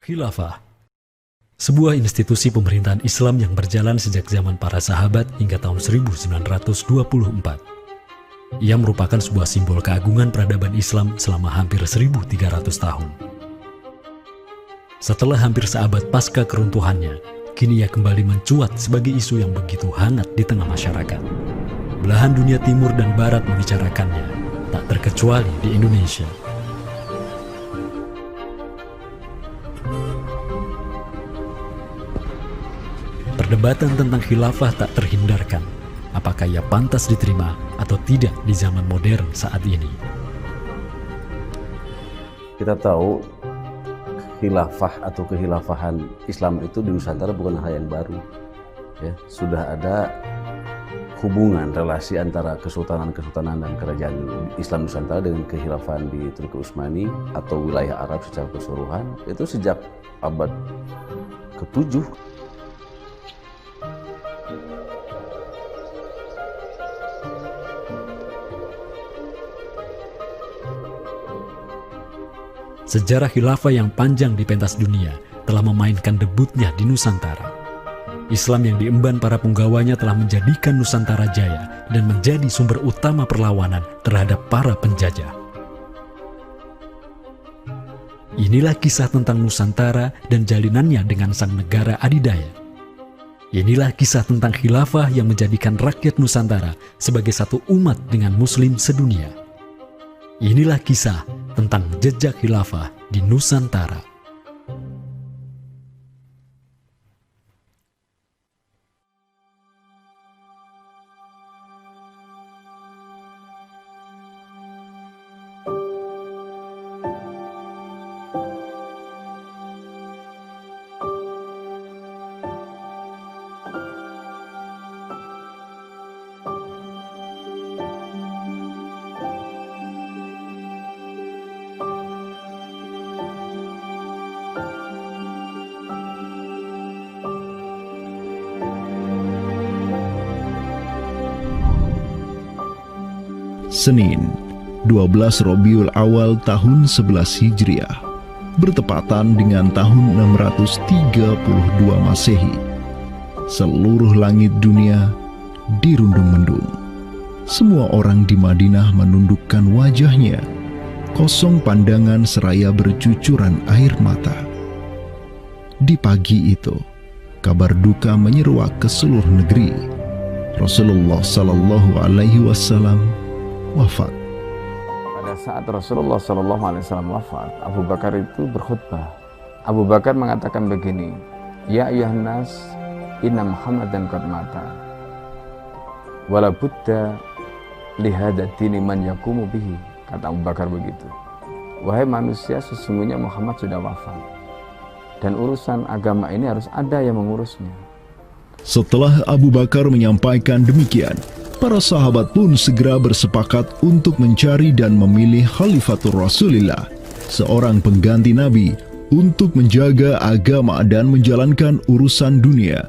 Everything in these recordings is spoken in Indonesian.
Khilafah, sebuah institusi pemerintahan Islam yang berjalan sejak zaman para sahabat hingga tahun 1924. Ia merupakan sebuah simbol keagungan peradaban Islam selama hampir 1300 tahun. Setelah hampir seabad pasca keruntuhannya, kini ia kembali mencuat sebagai isu yang begitu hangat di tengah masyarakat. Belahan dunia timur dan barat membicarakannya, tak terkecuali di Indonesia. Perdebatan tentang khilafah tak terhindarkan. Apakah ia pantas diterima atau tidak di zaman modern saat ini? Kita tahu khilafah atau kehilafahan Islam itu di Nusantara bukan hal yang baru. Ya, sudah ada hubungan relasi antara kesultanan-kesultanan dan kerajaan Islam Nusantara dengan kehilafahan di Turki Utsmani atau wilayah Arab secara keseluruhan itu sejak abad ke-7. Sejarah khilafah yang panjang di pentas dunia telah memainkan debutnya di Nusantara. Islam yang diemban para punggawanya telah menjadikan Nusantara jaya dan menjadi sumber utama perlawanan terhadap para penjajah. Inilah kisah tentang Nusantara dan jalinannya dengan sang negara adidaya. Inilah kisah tentang khilafah yang menjadikan rakyat Nusantara sebagai satu umat dengan Muslim sedunia. Inilah kisah tentang jejak khilafah di Nusantara. Senin, 12 Rabiul Awal tahun 11 Hijriah, bertepatan dengan tahun 632 Masehi. Seluruh langit dunia dirundung mendung. Semua orang di Madinah menundukkan wajahnya, kosong pandangan seraya bercucuran air mata. Di pagi itu, kabar duka menyeruak ke seluruh negeri. Rasulullah Sallallahu Alaihi Wasallam wafat. Pada saat Rasulullah SAW wafat, Abu Bakar itu berkhutbah. Abu Bakar mengatakan begini, Ya ayuhan nas, inna Muhammadan qad mata, wala budda lihada dini man yakumu bihi. Kata Abu Bakar begitu. Wahai manusia, sesungguhnya Muhammad sudah wafat, dan urusan agama ini harus ada yang mengurusnya. Setelah Abu Bakar menyampaikan demikian, para sahabat pun segera bersepakat untuk mencari dan memilih Khalifatur Rasulillah, seorang pengganti Nabi, untuk menjaga agama dan menjalankan urusan dunia.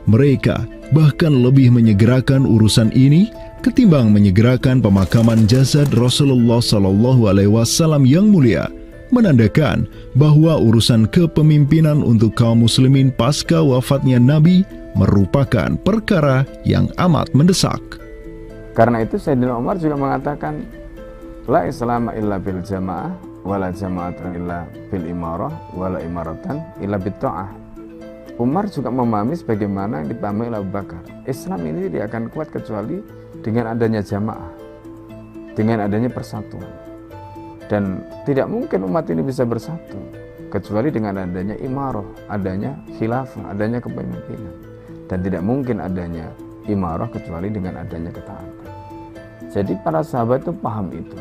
Mereka bahkan lebih menyegerakan urusan ini ketimbang menyegerakan pemakaman jasad Rasulullah SAW yang mulia, menandakan bahwa urusan kepemimpinan untuk kaum muslimin pasca wafatnya Nabi merupakan perkara yang amat mendesak. Karena itu Sayyidina Umar juga mengatakan, La islama illa bil jamaah, wala jama'atan illa bil imarah, wala imaratan illa bil ta'ah. Umar juga memahami sebagaimana yang dipahami oleh Abu Bakar. Islam ini tidak akan kuat kecuali dengan adanya jamaah, dengan adanya persatuan. Dan tidak mungkin umat ini bisa bersatu kecuali dengan adanya imarah, adanya khilafah, adanya kepemimpinan. Dan tidak mungkin adanya imarah kecuali dengan adanya ketaatan. Jadi para sahabat itu paham itu.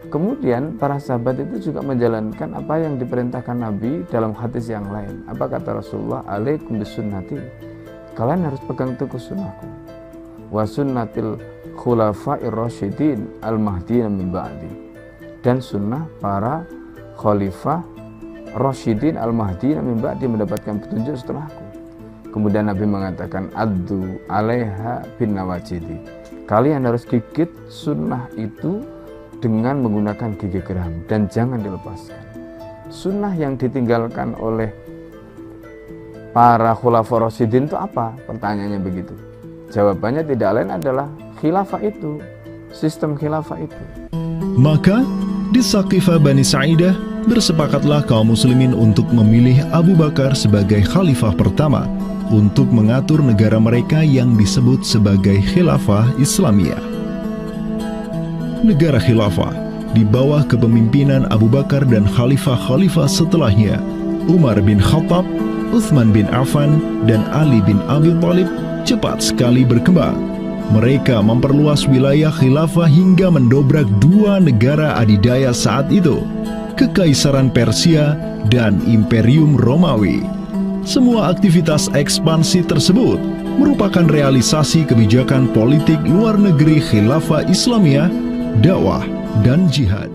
Kemudian para sahabat itu juga menjalankan apa yang diperintahkan Nabi dalam hadis yang lain. Apa kata Rasulullah? Alaikum bisunnati. Kalian harus pegang teguh sunnahku. Wa sunnatil khulafa'ir rasyidin al-mahdiyyin min ba'di. Dan sunnah para khalifah rasyidin al-mahdiyyin min ba'di, mendapatkan petunjuk setelahku. Kemudian Nabi mengatakan, Addu alaiha bin nawajidi. Kalian harus gigit sunnah itu dengan menggunakan gigi geram dan jangan dilepaskan. sunnah yang ditinggalkan oleh para khulafaur rasyidin itu apa? Pertanyaannya begitu. Jawabannya tidak lain adalah khilafah itu, sistem khilafah itu. Maka di Saqifah Bani Sa'idah bersepakatlah kaum muslimin untuk memilih Abu Bakar sebagai khalifah pertama untuk mengatur negara mereka yang disebut sebagai khilafah Islamiyah. Negara khilafah di bawah kepemimpinan Abu Bakar dan khalifah-khalifah setelahnya, Umar bin Khattab, Utsman bin Affan, dan Ali bin Abi Thalib cepat sekali berkembang. Mereka memperluas wilayah khilafah hingga mendobrak dua negara adidaya saat itu, Kekaisaran Persia dan Imperium Romawi. Semua aktivitas ekspansi tersebut merupakan realisasi kebijakan politik luar negeri khilafah Islamiyah, dakwah, dan jihad.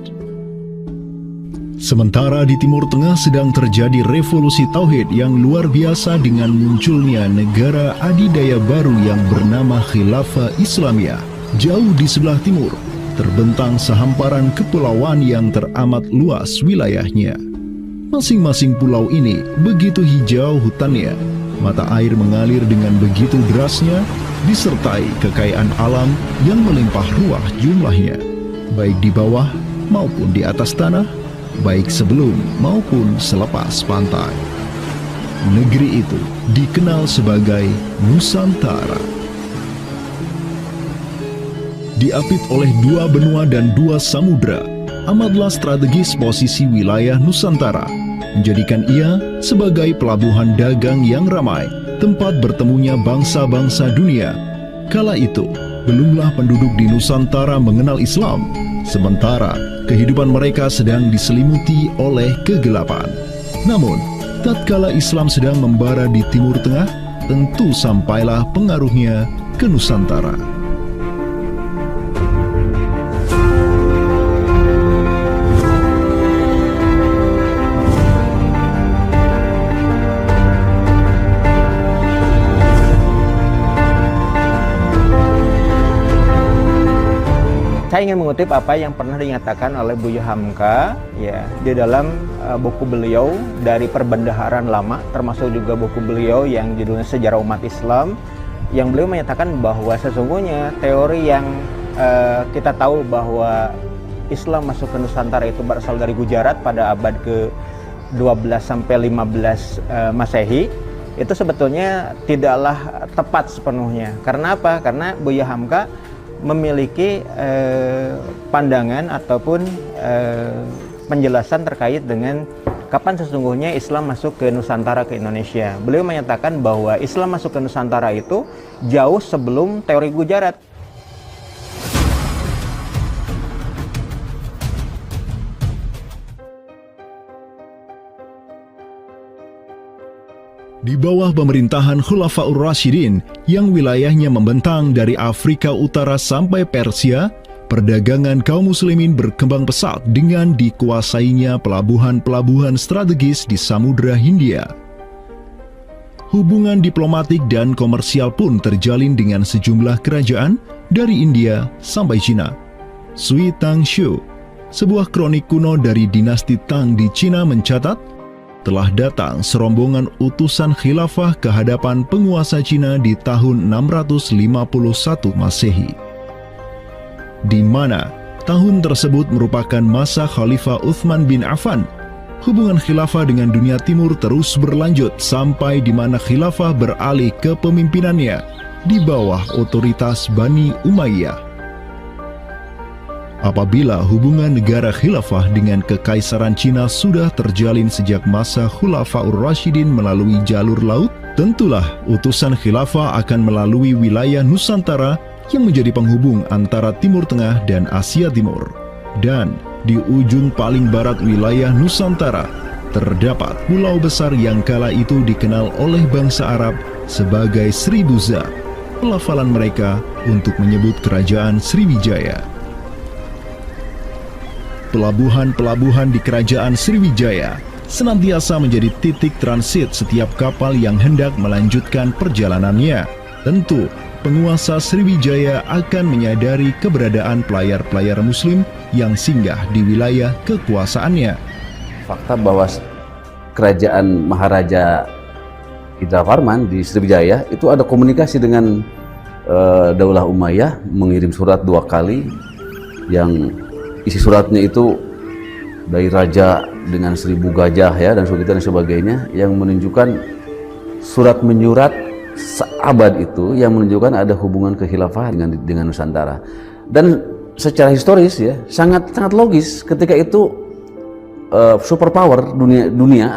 Sementara di Timur Tengah sedang terjadi revolusi tauhid yang luar biasa dengan munculnya negara adidaya baru yang bernama Khilafah Islamiyah. Jauh di sebelah timur, terbentang sehamparan kepulauan yang teramat luas wilayahnya. Masing-masing pulau ini begitu hijau hutannya, mata air mengalir dengan begitu derasnya, disertai kekayaan alam yang melimpah ruah jumlahnya, baik di bawah maupun di atas tanah, baik sebelum maupun selepas pantai. Negeri itu dikenal sebagai Nusantara. Diapit oleh dua benua dan dua samudra, amatlah strategis posisi wilayah Nusantara, menjadikan ia sebagai pelabuhan dagang yang ramai, tempat bertemunya bangsa-bangsa dunia. Kala itu, belumlah penduduk di Nusantara mengenal Islam, sementara kehidupan mereka sedang diselimuti oleh kegelapan. Namun, tatkala Islam sedang membara di Timur Tengah, tentu sampailah pengaruhnya ke Nusantara. Saya ingin mengutip apa yang pernah dinyatakan oleh Buya Hamka ya di dalam buku beliau dari Perbendaharaan Lama, termasuk juga buku beliau yang judulnya Sejarah Umat Islam, yang beliau menyatakan bahwa sesungguhnya teori yang kita tahu bahwa Islam masuk ke Nusantara itu berasal dari Gujarat pada abad ke-12 sampai 15 Masehi, itu sebetulnya tidaklah tepat sepenuhnya. Karena apa? Karena Buya Hamka memiliki pandangan ataupun penjelasan terkait dengan kapan sesungguhnya Islam masuk ke Nusantara, ke Indonesia. Beliau menyatakan bahwa Islam masuk ke Nusantara itu jauh sebelum teori Gujarat. Di bawah pemerintahan Khulafaur Rasyidin yang wilayahnya membentang dari Afrika Utara sampai Persia, perdagangan kaum muslimin berkembang pesat dengan dikuasainya pelabuhan-pelabuhan strategis di Samudra Hindia. Hubungan diplomatik dan komersial pun terjalin dengan sejumlah kerajaan dari India sampai Cina. Sui Tangshu, sebuah kronik kuno dari dinasti Tang di Cina mencatat, telah datang serombongan utusan khilafah ke hadapan penguasa Cina di tahun 651 Masehi, di mana tahun tersebut merupakan masa Khalifah Utsman bin Affan. Hubungan khilafah dengan dunia timur terus berlanjut sampai di mana khilafah beralih ke pemimpinannya di bawah otoritas Bani Umayyah. Apabila hubungan negara khilafah dengan kekaisaran Cina sudah terjalin sejak masa Khulafaur Rasyidin melalui jalur laut, tentulah utusan khilafah akan melalui wilayah Nusantara yang menjadi penghubung antara Timur Tengah dan Asia Timur. Dan di ujung paling barat wilayah Nusantara, terdapat pulau besar yang kala itu dikenal oleh bangsa Arab sebagai Sribuza, pelafalan mereka untuk menyebut kerajaan Sriwijaya. Pelabuhan-pelabuhan di kerajaan Sriwijaya senantiasa menjadi titik transit setiap kapal yang hendak melanjutkan perjalanannya. Tentu, penguasa Sriwijaya akan menyadari keberadaan pelayar-pelayar muslim yang singgah di wilayah kekuasaannya. fakta bahwa kerajaan Maharaja Indrawarman di Sriwijaya itu ada komunikasi dengan Daulah Umayyah, mengirim surat 2 kali yang isi suratnya itu dari raja dengan 1000 gajah ya dan sebagainya, yang menunjukkan surat menyurat seabad itu yang menunjukkan ada hubungan kekhilafahan dengan Nusantara. Dan secara historis ya sangat logis ketika itu superpower dunia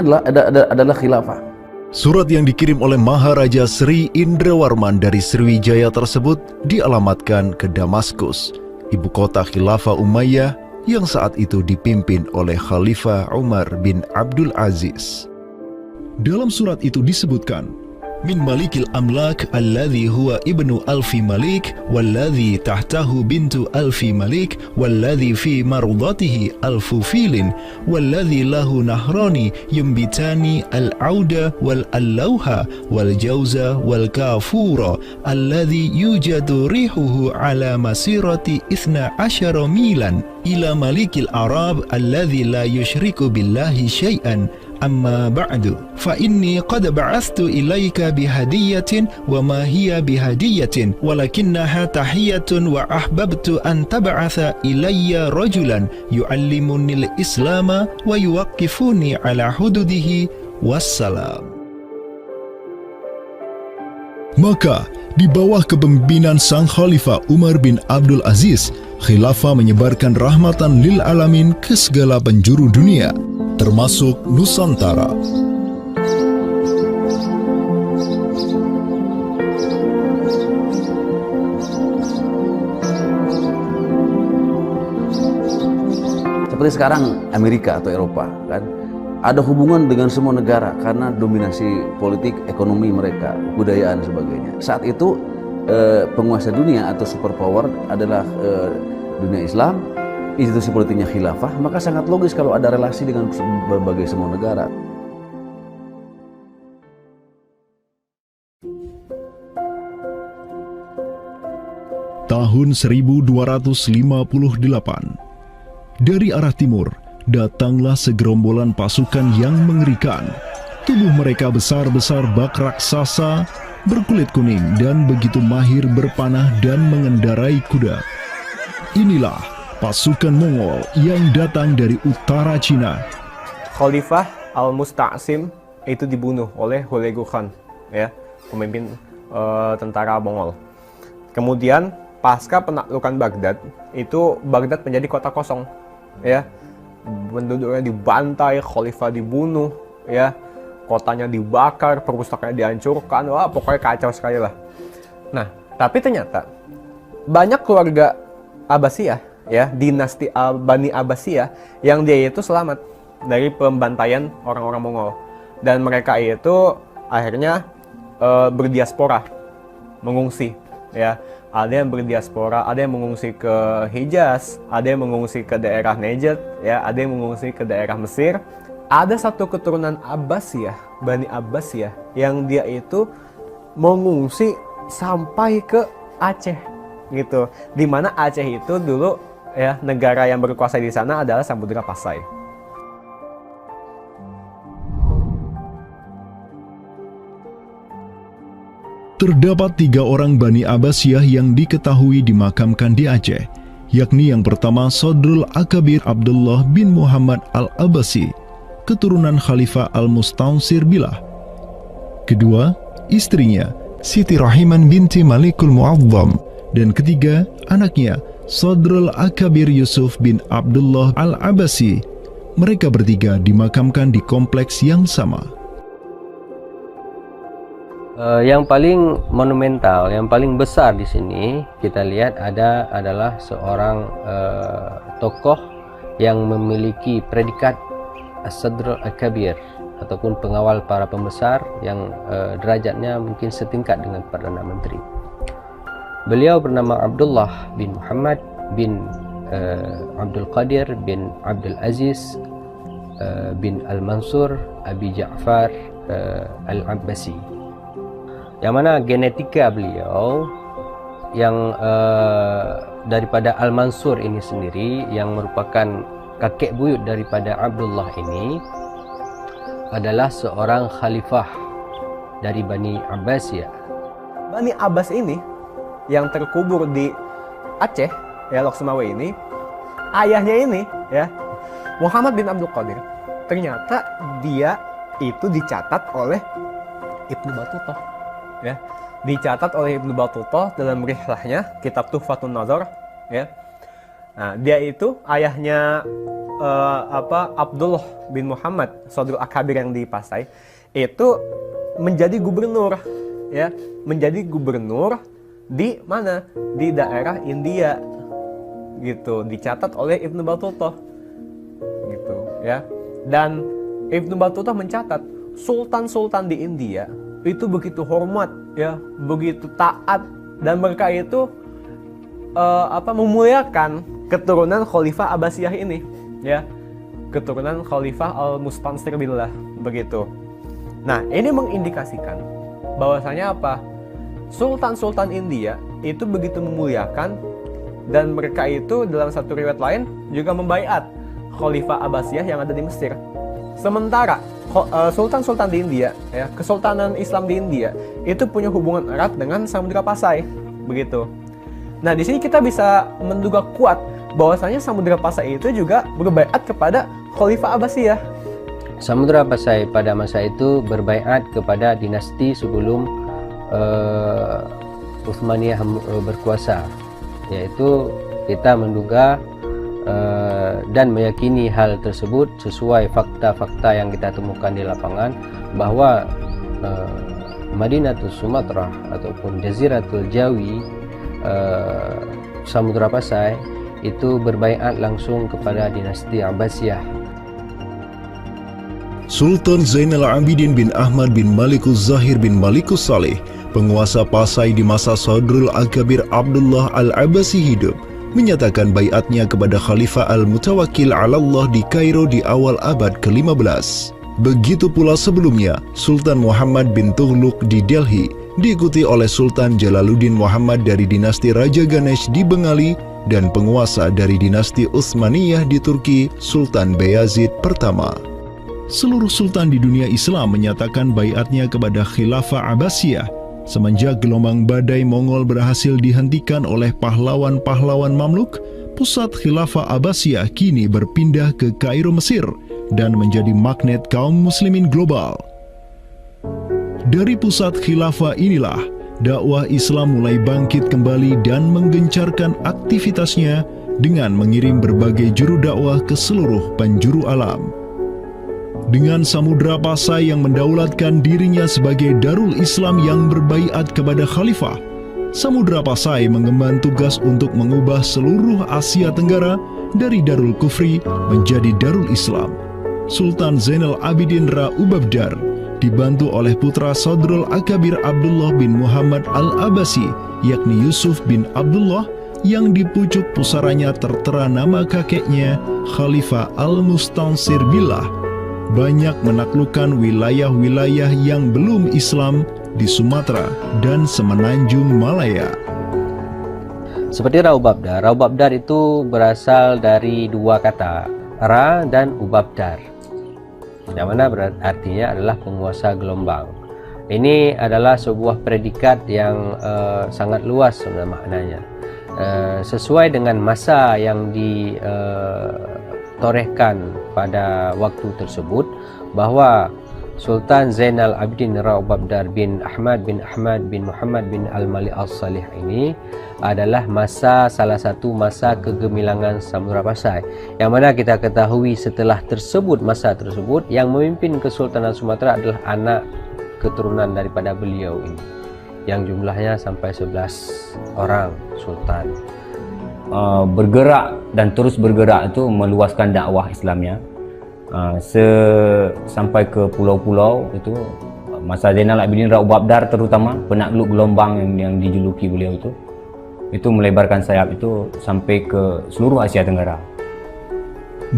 adalah khilafah. Surat yang dikirim oleh Maharaja Sri Indrawarman dari Sriwijaya tersebut dialamatkan ke Damaskus, ibu kota Khilafah Umayyah yang saat itu dipimpin oleh Khalifah Umar bin Abdul Aziz. Dalam surat itu disebutkan, min malikil amlak alladhi huwa ibnu alfi malik walladhi tahtahu bintu alfi malik walladhi fi marudatihi alfu filin walladhi lahu nahrani yumbitani al-auda wal-allawha wal-jawza wal-kafura alladhi yujadu rihuhu ala masirati 12 milan ila malikil arab alladhi la yushriku billahi syai'an. Amma ba'du, fa inni qad ba'athtu ilaika bihadiyatin wa ma hiya bihadiyatin walakinnaha tahiyatun wa ahbabtu an tab'atha ilayya rajulan yu'allimuni al-islama wa yuwaqqifuni ala hududihi. Wassalam. Maka di bawah kepemimpinan sang Khalifah Umar bin Abdul Aziz, khilafah menyebarkan rahmatan lil alamin ke segala penjuru dunia, termasuk Nusantara. Seperti sekarang Amerika atau Eropa kan ada hubungan dengan semua negara karena dominasi politik, ekonomi mereka, budayaan dan sebagainya. Saat itu penguasa dunia atau superpower adalah dunia Islam, institusi politiknya khilafah, maka sangat logis kalau ada relasi dengan berbagai semua negara. Tahun 1258, dari arah timur datanglah segerombolan pasukan yang mengerikan. Tubuh mereka besar-besar bak raksasa, berkulit kuning dan begitu mahir berpanah dan mengendarai kuda. Inilah pasukan Mongol yang datang dari utara Cina. Khalifah Al-Musta'sim itu dibunuh oleh Hulagu Khan, ya, pemimpin tentara Mongol. Kemudian pasca penaklukan Baghdad, itu Baghdad menjadi kota kosong, ya. Penduduknya dibantai, khalifah dibunuh, ya. Kotanya dibakar, perpustakaannya dihancurkan, wah pokoknya kacau sekali lah. Nah, tapi ternyata banyak keluarga Abbasiyah, ya, dinasti Bani Abbasiyah yang dia itu selamat dari pembantaian orang-orang Mongol, dan mereka itu akhirnya berdiaspora, mengungsi, ya. Ada yang berdiaspora, ada yang mengungsi ke Hijaz, ada yang mengungsi ke daerah Najd, ya, ada yang mengungsi ke daerah Mesir. Ada satu keturunan Abbasiyah, Bani Abbasiyah, yang dia itu mengungsi sampai ke Aceh, gitu. Dimana Aceh itu dulu, ya, negara yang berkuasa di sana adalah Samudra Pasai. Terdapat 3 orang Bani Abbasiyah yang diketahui dimakamkan di Aceh, yakni yang pertama Sodrul Akabir Abdullah bin Muhammad Al-Abbasi, keturunan Khalifah Al-Mustaunsir Billah. Kedua, istrinya Siti Rahiman binti Malikul Mu'azzam, dan ketiga, anaknya Sodrul Akabir Yusuf bin Abdullah Al-Abbasi. Mereka bertiga dimakamkan di kompleks yang sama. Yang paling monumental, yang paling besar di sini kita lihat adalah seorang tokoh yang memiliki predikat As-Sadr Al-Kabir ataupun pengawal para pembesar yang derajatnya mungkin setingkat dengan Perdana Menteri. Beliau bernama Abdullah bin Muhammad bin Abdul Qadir bin Abdul Aziz bin Al-Mansur Abi Ja'far Al-Abbasi, yang mana genetika beliau yang daripada Al-Mansur ini sendiri yang merupakan kakek buyut daripada Abdullah ini adalah seorang khalifah dari Bani Abbasiyah. Bani Abbas ini yang terkubur di Aceh, ya, Lok Sumawe ini, ayahnya ini, ya, Muhammad bin Abdul Qadir, ternyata dia itu dicatat oleh Ibnu Battutah, ya, dicatat oleh Ibnu Battutah dalam rihlahnya kitab Tuhfatun Nazar, ya. Nah, dia itu ayahnya Abdullah bin Muhammad Sodrul Akabir yang di Pasai itu menjadi gubernur, ya, menjadi gubernur di mana? Di daerah India, gitu, dicatat oleh Ibnu Battutah, gitu, ya. Dan Ibnu Battutah mencatat sultan-sultan di India itu begitu hormat, ya, begitu taat, dan mereka itu memuliakan keturunan Khalifah Abbasiyah ini, ya, keturunan Khalifah Al-Mustansir billah, begitu. Nah, ini mengindikasikan bahwasanya apa? Sultan-sultan India itu begitu memuliakan, dan mereka itu dalam satu riwayat lain juga membaiat Khalifah Abbasiyah yang ada di Mesir. Sementara sultan-sultan di India, ya, Kesultanan Islam di India itu punya hubungan erat dengan Samudra Pasai, begitu. Nah, di sini kita bisa menduga kuat bahwasanya Samudra Pasai itu juga berbaiat kepada Khalifah Abbasiyah. Samudra Pasai pada masa itu berbaiat kepada dinasti sebelum Utsmaniyah berkuasa, yaitu kita menduga dan meyakini hal tersebut sesuai fakta-fakta yang kita temukan di lapangan bahwa Madinatul Sumatera ataupun Jaziratul Jawi, Samudra Pasai itu berbaiat langsung kepada dinasti Abbasiyah. Sultan Zainal Abidin bin Ahmad bin Malikus Zahir bin Malikus Saleh, penguasa Pasai di masa Sodrul Akabir Abdullah Al-Abbasi hidup, menyatakan baiatnya kepada Khalifah Al-Mutawakkil 'ala Allah di Kairo di awal abad ke-15. Begitu pula sebelumnya, Sultan Muhammad bin Tughluk di Delhi diikuti oleh Sultan Jalaluddin Muhammad dari dinasti Raja Ganesh di Bengali dan penguasa dari dinasti Utsmaniyah di Turki, Sultan Bayazid pertama. Seluruh sultan di dunia Islam menyatakan baiatnya kepada Khilafah Abbasiyah semenjak gelombang badai Mongol berhasil dihentikan oleh pahlawan-pahlawan Mamluk. Pusat Khilafah Abbasiyah kini berpindah ke Kairo, Mesir, dan menjadi magnet kaum muslimin global. Dari pusat khilafah inilah dakwah Islam mulai bangkit kembali dan menggencarkan aktivitasnya dengan mengirim berbagai juru dakwah ke seluruh penjuru alam. Dengan Samudra Pasai yang mendaulatkan dirinya sebagai Darul Islam yang berbaiat kepada khalifah, Samudra Pasai mengemban tugas untuk mengubah seluruh Asia Tenggara dari Darul Kufri menjadi Darul Islam. Sultan Zainal Abidin Ra Ubabdar dibantu oleh putra Sodrul Akabir Abdullah bin Muhammad Al-Abbasi, yakni Yusuf bin Abdullah, yang di pucuk pusaranya tertera nama kakeknya Khalifah Al-Mustansir billah, banyak menaklukkan wilayah-wilayah yang belum Islam di Sumatera dan Semenanjung Malaya. Seperti Ra Ubabdar. Ra Ubabdar itu berasal dari dua kata, Ra dan Ubabdar, yang mana artinya adalah penguasa gelombang. Ini adalah sebuah predikat yang sangat luas sebenarnya maknanya, sesuai dengan masa yang ditorehkan pada waktu tersebut, bahwa Sultan Zainal Abidin Ra Ubabdar bin Ahmad bin Muhammad bin Al-Malik Al-Salih ini adalah salah satu masa kegemilangan Samudra Pasai, yang mana kita ketahui setelah masa tersebut yang memimpin Kesultanan Sumatera adalah anak keturunan daripada beliau ini, yang jumlahnya sampai 11 orang sultan. Bergerak dan terus bergerak itu meluaskan dakwah Islamnya sampai ke pulau-pulau. Itu masa Zainal Abidin Ra Ubabdar, terutama penakluk gelombang yang dijuluki beliau itu melebarkan sayap itu sampai ke seluruh Asia Tenggara.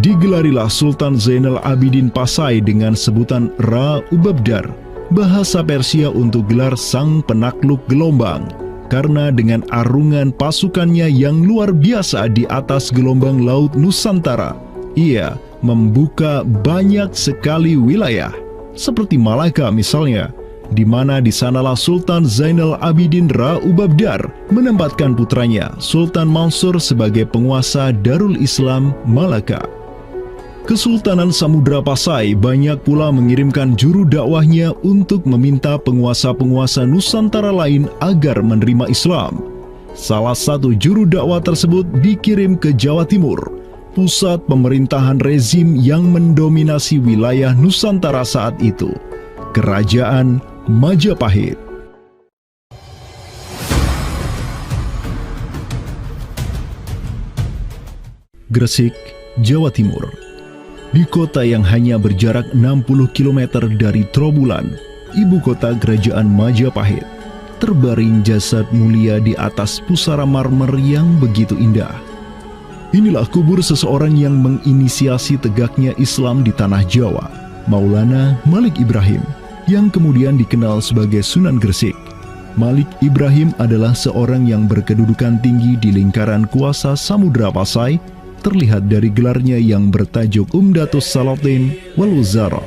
Digelarilah Sultan Zainal Abidin Pasai dengan sebutan Ra Ubabdar, bahasa Persia untuk gelar sang penakluk gelombang, karena dengan arungan pasukannya yang luar biasa di atas gelombang laut Nusantara, ia membuka banyak sekali wilayah, seperti Malaka misalnya, di mana di sanalah Sultan Zainal Abidin Ra Ubabdar menempatkan putranya Sultan Mansur sebagai penguasa Darul Islam Malaka. Kesultanan Samudra Pasai banyak pula mengirimkan juru dakwahnya untuk meminta penguasa-penguasa Nusantara lain agar menerima Islam. Salah satu juru dakwah tersebut dikirim ke Jawa Timur, pusat pemerintahan rezim yang mendominasi wilayah Nusantara saat itu, Kerajaan Majapahit. Gresik, Jawa Timur. Di kota yang hanya berjarak 60 km dari Trowulan, ibu kota Kerajaan Majapahit, terbaring jasad mulia di atas pusara marmer yang begitu indah. Inilah kubur seseorang yang menginisiasi tegaknya Islam di tanah Jawa, Maulana Malik Ibrahim, yang kemudian dikenal sebagai Sunan Gresik. Malik Ibrahim adalah seorang yang berkedudukan tinggi di lingkaran kuasa Samudra Pasai, terlihat dari gelarnya yang bertajuk Umdatus Salatin wal Wuzara,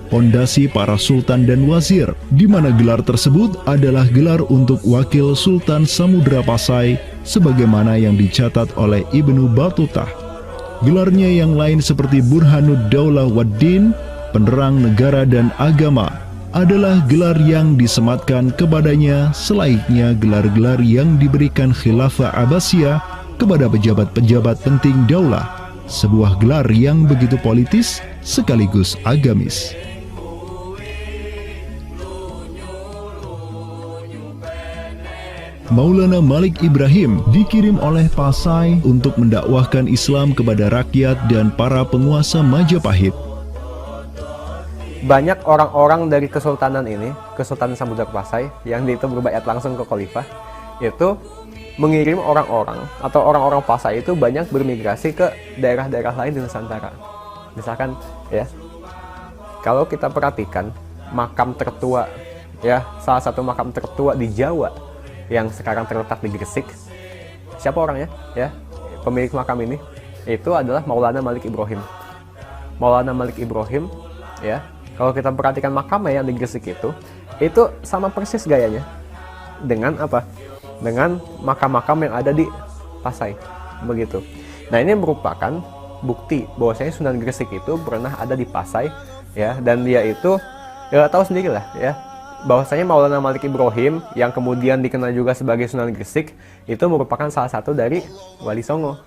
pondasi para sultan dan wazir, di mana gelar tersebut adalah gelar untuk wakil Sultan Samudra Pasai sebagaimana yang dicatat oleh Ibnu Batutah. Gelarnya yang lain seperti Burhanud Daulah Waddin, penerang negara dan agama, adalah gelar yang disematkan kepadanya selayaknya gelar-gelar yang diberikan Khilafah Abbasiyah kepada pejabat-pejabat penting daulah, sebuah gelar yang begitu politis sekaligus agamis. Maulana Malik Ibrahim dikirim oleh Pasai untuk mendakwahkan Islam kepada rakyat dan para penguasa Majapahit. Banyak orang-orang dari kesultanan ini, Kesultanan Samudra Pasai, yang itu berbaiat langsung ke khalifah, itu mengirim orang-orang atau orang-orang Pasai itu banyak bermigrasi ke daerah-daerah lain di Nusantara. Misalkan ya, kalau kita perhatikan makam tertua ya, salah satu makam tertua di Jawa yang sekarang terletak di Gresik, siapa orangnya ya? Pemilik makam ini itu adalah Maulana Malik Ibrahim. Maulana Malik Ibrahim ya, kalau kita perhatikan makamnya yang di Gresik itu sama persis gayanya dengan apa? Dengan makam-makam yang ada di Pasai, begitu. Nah, ini merupakan bukti bahwasanya Sunan Gresik itu pernah ada di Pasai ya, dan dia itu ya tahu sendirilah ya, bahwasanya Maulana Malik Ibrahim yang kemudian dikenal juga sebagai Sunan Gresik itu merupakan salah satu dari Wali Songo.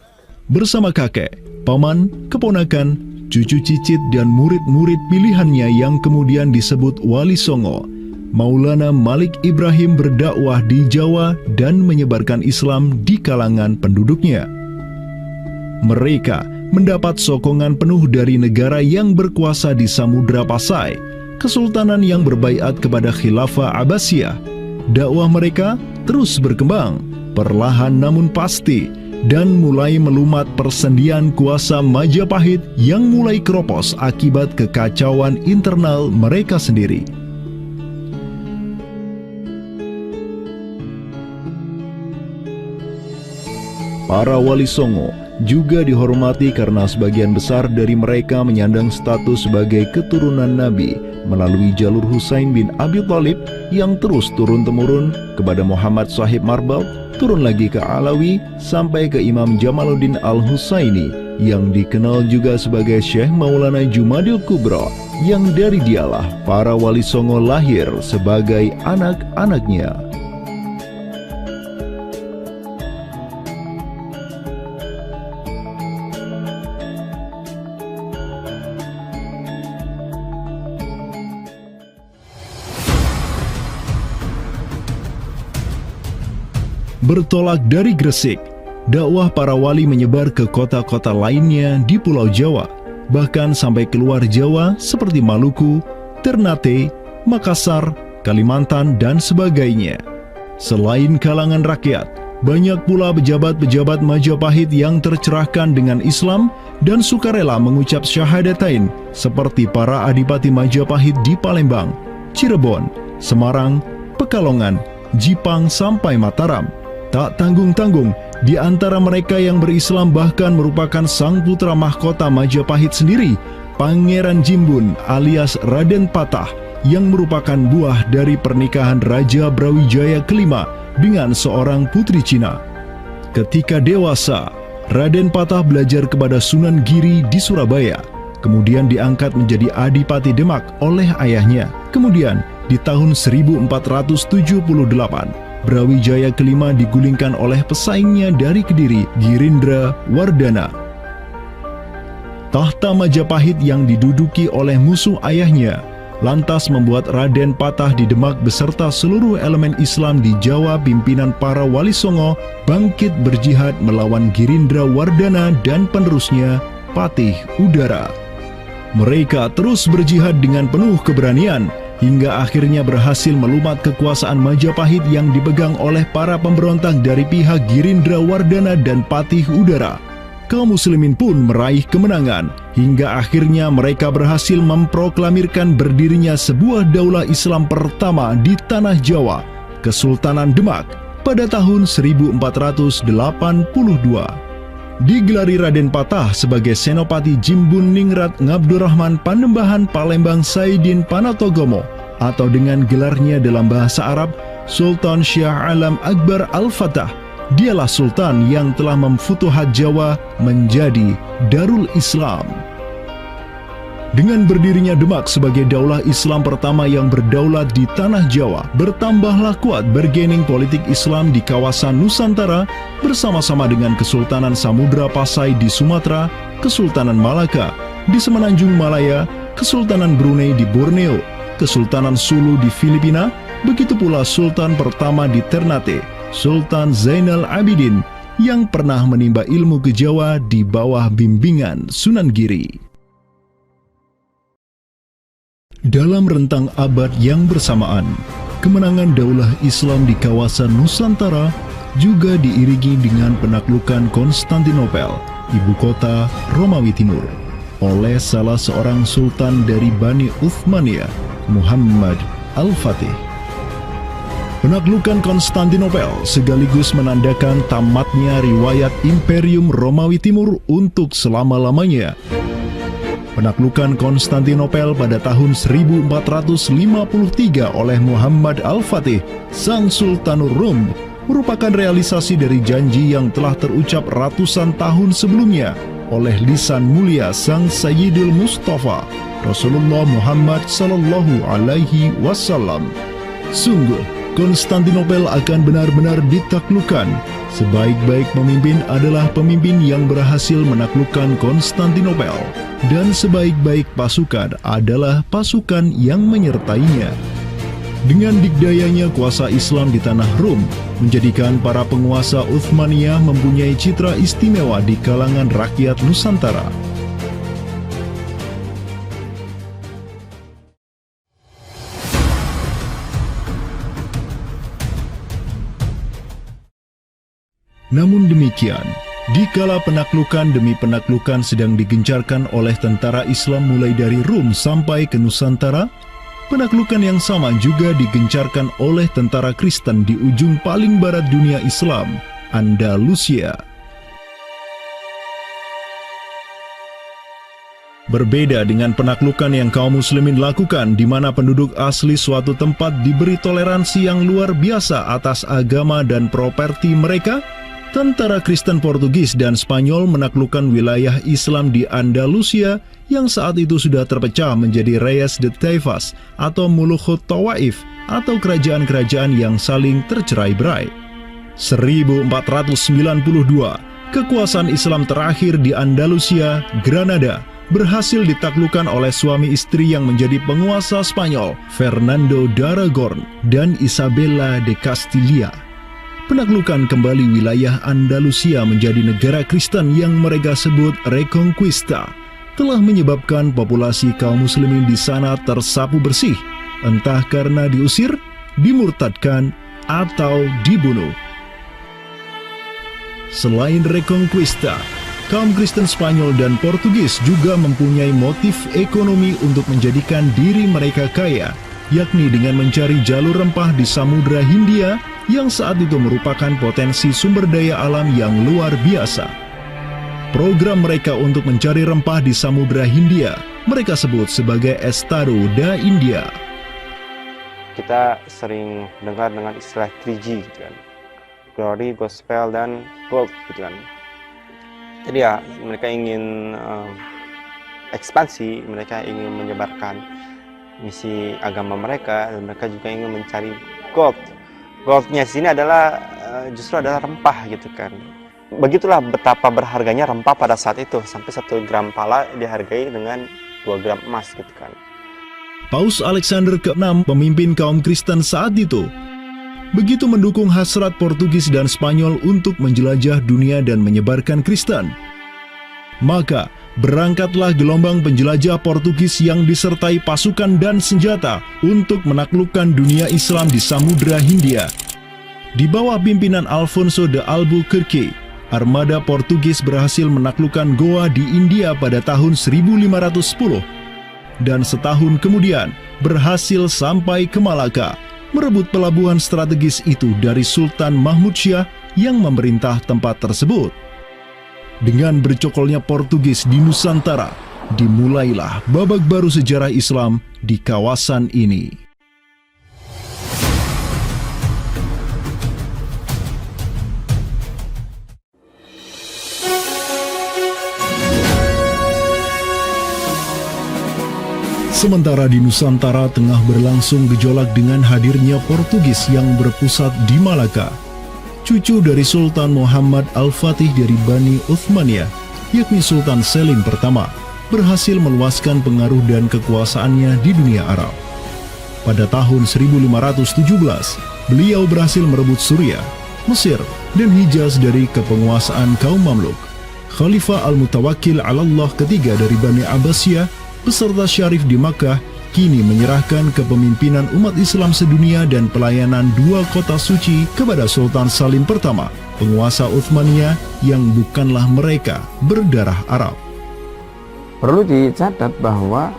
Bersama kakek, paman, keponakan, cucu cicit dan murid-murid pilihannya yang kemudian disebut Wali Songo, Maulana Malik Ibrahim berdakwah di Jawa dan menyebarkan Islam di kalangan penduduknya. Mereka mendapat sokongan penuh dari negara yang berkuasa di Samudra Pasai, kesultanan yang berbaiat kepada Khilafah Abbasiyah. Dakwah mereka terus berkembang, perlahan namun pasti, dan mulai melumat persendian kuasa Majapahit yang mulai keropos akibat kekacauan internal mereka sendiri. Para Wali Songo juga dihormati karena sebagian besar dari mereka menyandang status sebagai keturunan Nabi melalui jalur Husain bin Abi Thalib yang terus turun-temurun kepada Muhammad Sahib Marbal, turun lagi ke Alawi sampai ke Imam Jamaluddin Al-Husaini yang dikenal juga sebagai Syekh Maulana Jumadil Kubra, yang dari dialah para Wali Songo lahir sebagai anak-anaknya. Bertolak dari Gresik, dakwah para wali menyebar ke kota-kota lainnya di Pulau Jawa, bahkan sampai keluar Jawa seperti Maluku, Ternate, Makassar, Kalimantan, dan sebagainya. Selain kalangan rakyat, banyak pula pejabat-pejabat Majapahit yang tercerahkan dengan Islam dan sukarela mengucap syahadatain, seperti para adipati Majapahit di Palembang, Cirebon, Semarang, Pekalongan, Jipang, sampai Mataram. Tak tanggung-tanggung, di antara mereka yang berislam bahkan merupakan sang putra mahkota Majapahit sendiri, Pangeran Jimbun alias Raden Patah, yang merupakan buah dari pernikahan Raja Brawijaya kelima dengan seorang putri Cina. Ketika dewasa, Raden Patah belajar kepada Sunan Giri di Surabaya, kemudian diangkat menjadi Adipati Demak oleh ayahnya. Kemudian, di tahun 1478, Brawijaya kelima digulingkan oleh pesaingnya dari Kediri, Girindra Wardana. Tahta Majapahit yang diduduki oleh musuh ayahnya lantas membuat Raden Patah di Demak beserta seluruh elemen Islam di Jawa pimpinan para Wali Songo bangkit berjihad melawan Girindra Wardana dan penerusnya Patih Udara. Mereka terus berjihad dengan penuh keberanian hingga akhirnya berhasil melumat kekuasaan Majapahit yang dipegang oleh para pemberontak dari pihak Girindra Wardana dan Patih Udara. Kaum muslimin pun meraih kemenangan hingga akhirnya mereka berhasil memproklamirkan berdirinya sebuah daulah Islam pertama di tanah Jawa, Kesultanan Demak, pada tahun 1482. Digelari Raden Patah sebagai Senopati Jimbun Ningrat Ngabdurrahman Panembahan Palembang Saidin Panatogomo, atau dengan gelarnya dalam bahasa Arab Sultan Syah Alam Akbar Al-Fatah. Dialah sultan yang telah memfutuhat Jawa menjadi Darul Islam. Dengan berdirinya Demak sebagai daulah Islam pertama yang berdaulat di tanah Jawa, bertambahlah kuat bargaining politik Islam di kawasan Nusantara bersama-sama dengan Kesultanan Samudra Pasai di Sumatera, Kesultanan Malaka di Semenanjung Malaya, Kesultanan Brunei di Borneo, Kesultanan Sulu di Filipina, begitu pula Sultan pertama di Ternate, Sultan Zainal Abidin, yang pernah menimba ilmu ke Jawa di bawah bimbingan Sunan Giri. Dalam rentang abad yang bersamaan, kemenangan daulah Islam di kawasan Nusantara juga diiringi dengan penaklukan Konstantinopel, ibu kota Romawi Timur, oleh salah seorang sultan dari Bani Uthmaniyah, Muhammad Al-Fatih. Penaklukan Konstantinopel sekaligus menandakan tamatnya riwayat Imperium Romawi Timur untuk selama-lamanya. Penaklukan Konstantinopel pada tahun 1453 oleh Muhammad Al-Fatih, sang Sultanur Rum, merupakan realisasi dari janji yang telah terucap ratusan tahun sebelumnya oleh lisan mulia sang Sayyidul Mustafa, Rasulullah Muhammad Sallallahu Alaihi Wasallam. Sungguh, Konstantinopel akan benar-benar ditaklukkan. Sebaik-baik pemimpin adalah pemimpin yang berhasil menaklukkan Konstantinopel, dan sebaik-baik pasukan adalah pasukan yang menyertainya. Dengan dikdayanya kuasa Islam di tanah Rum, menjadikan para penguasa Uthmaniyah mempunyai citra istimewa di kalangan rakyat Nusantara. Namun demikian, dikala penaklukan demi penaklukan sedang digencarkan oleh tentara Islam mulai dari Rum sampai ke Nusantara, penaklukan yang sama juga digencarkan oleh tentara Kristen di ujung paling barat dunia Islam, Andalusia. Berbeda dengan penaklukan yang kaum muslimin lakukan, di mana penduduk asli suatu tempat diberi toleransi yang luar biasa atas agama dan properti mereka, tentara Kristen Portugis dan Spanyol menaklukkan wilayah Islam di Andalusia yang saat itu sudah terpecah menjadi Reyes de Taifas atau Mulukhut Tawaif atau kerajaan-kerajaan yang saling tercerai-berai. 1492, kekuasaan Islam terakhir di Andalusia, Granada, berhasil ditaklukkan oleh suami istri yang menjadi penguasa Spanyol, Fernando de Aragorn dan Isabella de Castilla. Penaklukan kembali wilayah Andalusia menjadi negara Kristen yang mereka sebut Reconquista telah menyebabkan populasi kaum muslimin di sana tersapu bersih, entah karena diusir, dimurtadkan, atau dibunuh. Selain Reconquista, kaum Kristen Spanyol dan Portugis juga mempunyai motif ekonomi untuk menjadikan diri mereka kaya, yakni dengan mencari jalur rempah di Samudra Hindia yang saat itu merupakan potensi sumber daya alam yang luar biasa. Program mereka untuk mencari rempah di Samudra Hindia mereka sebut sebagai Estado da India. Kita sering dengar dengan istilah 3G gitu kan. Glory, Gospel, dan Gold gitu kan. Jadi ya mereka ingin ekspansi, mereka ingin menyebarkan misi agama mereka, dan mereka juga ingin mencari gold. Goldnya sini adalah justru adalah rempah gitu kan. Begitulah betapa berharganya rempah pada saat itu, sampai 1 gram pala dihargai dengan 2 gram emas gitu kan. Paus Alexander ke-6, pemimpin kaum Kristen saat itu, begitu mendukung hasrat Portugis dan Spanyol untuk menjelajah dunia dan menyebarkan Kristen. Maka, berangkatlah gelombang penjelajah Portugis yang disertai pasukan dan senjata untuk menaklukkan dunia Islam di Samudra Hindia. Di bawah pimpinan Alfonso de Albuquerque, armada Portugis berhasil menaklukkan Goa di India pada tahun 1510. Dan setahun kemudian, berhasil sampai ke Malaka, merebut pelabuhan strategis itu dari Sultan Mahmud Syah yang memerintah tempat tersebut. Dengan bercokolnya Portugis di Nusantara, dimulailah babak baru sejarah Islam di kawasan ini. Sementara di Nusantara tengah berlangsung gejolak dengan hadirnya Portugis yang berpusat di Malaka. Cucu dari Sultan Muhammad Al-Fatih dari Bani Uthmaniyah, yakni Sultan Selim pertama, berhasil meluaskan pengaruh dan kekuasaannya di dunia Arab. Pada tahun 1517, beliau berhasil merebut Suriah, Mesir, dan Hijaz dari kepenguasaan kaum Mamluk. Khalifah Al-Mutawakkil 'alallah ketiga dari Bani Abbasiyah beserta Syarif di Makkah kini menyerahkan kepemimpinan umat Islam sedunia dan pelayanan 2 kota suci kepada Sultan Salim pertama, penguasa Uthmaniyah yang bukanlah mereka berdarah Arab. Perlu dicatat bahwa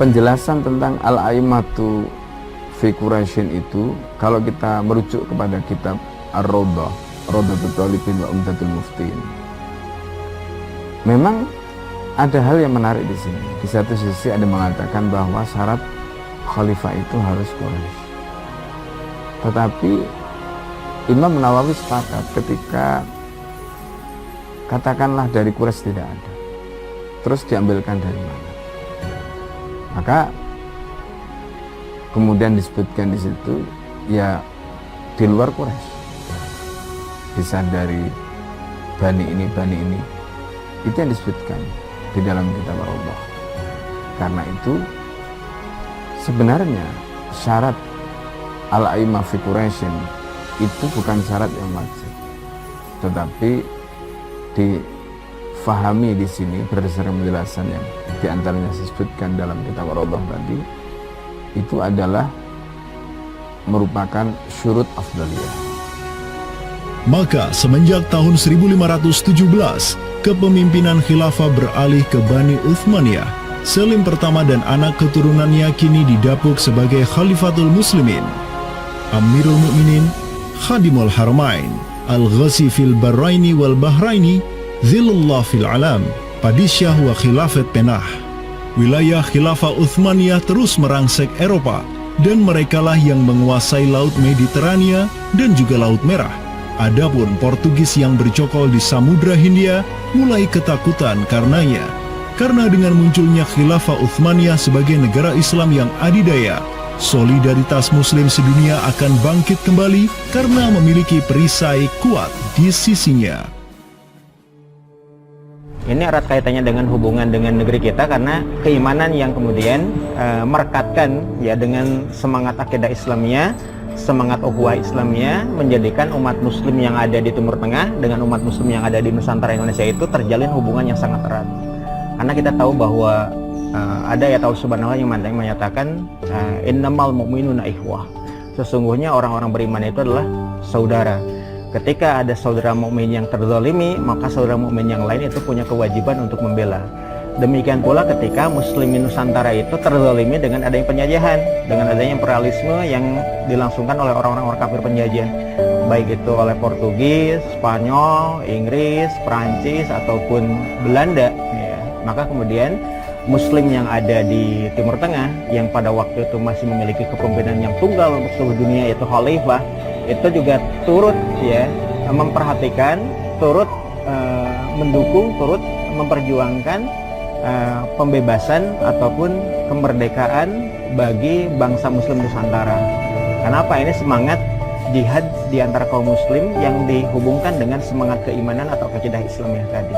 penjelasan tentang Al-A'immatu fi Quraisyin itu, kalau kita merujuk kepada kitab Ar-Rawdah, Rawdatul Talibin wa Umdatul Muftin, memang ada hal yang menarik di sini. Di satu sisi ada mengatakan bahwa syarat khalifah itu harus Quraisy. Tetapi Imam Nawawi sepakat ketika katakanlah dari Quraisy tidak ada, terus diambilkan dari mana? Maka kemudian disebutkan di situ ya di luar Quraisy, bisa dari bani ini, itu yang disebutkan di dalam kitab Allah. Karena itu sebenarnya syarat al-a'immah fi Quraisyin itu bukan syarat yang wajib, tetapi difahami di sini berdasarkan penjelasan yang diantaranya disebutkan dalam kitab Allah tadi, itu adalah merupakan syurut afdaliyah. Maka semenjak tahun 1517, kepemimpinan khilafah beralih ke Bani Uthmaniyah. Selim pertama dan anak keturunannya kini didapuk sebagai Khalifatul Muslimin. Amirul Mukminin, Khadimul Haramain, Al-Ghazi fil Bahraini wal Bahraini, Zilullah fil Alam, Padisyah wa Khilafat Penah. Wilayah Khilafah Uthmaniyah terus merangsek Eropa, dan merekalah yang menguasai Laut Mediterania dan juga Laut Merah. Adapun Portugis yang bercokol di Samudra Hindia mulai ketakutan karenanya. Karena dengan munculnya Khilafah Uthmaniyah sebagai negara Islam yang adidaya, solidaritas Muslim sedunia akan bangkit kembali karena memiliki perisai kuat di sisinya. Ini erat kaitannya dengan hubungan dengan negeri kita, karena keimanan yang kemudian merekatkan ya dengan semangat akidah Islamiyah, semangat ukhuwah Islamiyah, menjadikan umat muslim yang ada di Timur Tengah dengan umat muslim yang ada di Nusantara Indonesia itu terjalin hubungan yang sangat erat. Karena kita tahu bahwa ada ayat Allah Subhanahu wa Ta'ala yang menyatakan innamal mu'minuna ikhwah. Sesungguhnya orang-orang beriman itu adalah saudara. Ketika ada saudara mukmin yang terzalimi, maka saudara mukmin yang lain itu punya kewajiban untuk membela. Demikian pula ketika Muslimin Nusantara itu terzalimi dengan adanya penjajahan, dengan adanya imperialisme yang dilangsungkan oleh orang-orang kafir penjajah, baik itu oleh Portugis, Spanyol, Inggris, Perancis ataupun Belanda. Ya. Maka kemudian Muslim yang ada di Timur Tengah yang pada waktu itu masih memiliki kepemimpinan yang tunggal untuk seluruh dunia, yaitu khalifah, itu juga turut ya memperhatikan, turut mendukung, turut memperjuangkan pembebasan ataupun kemerdekaan bagi bangsa Muslim Nusantara. Kenapa? Ini semangat jihad di antara kaum Muslim yang dihubungkan dengan semangat keimanan atau akidah Islam yang tadi.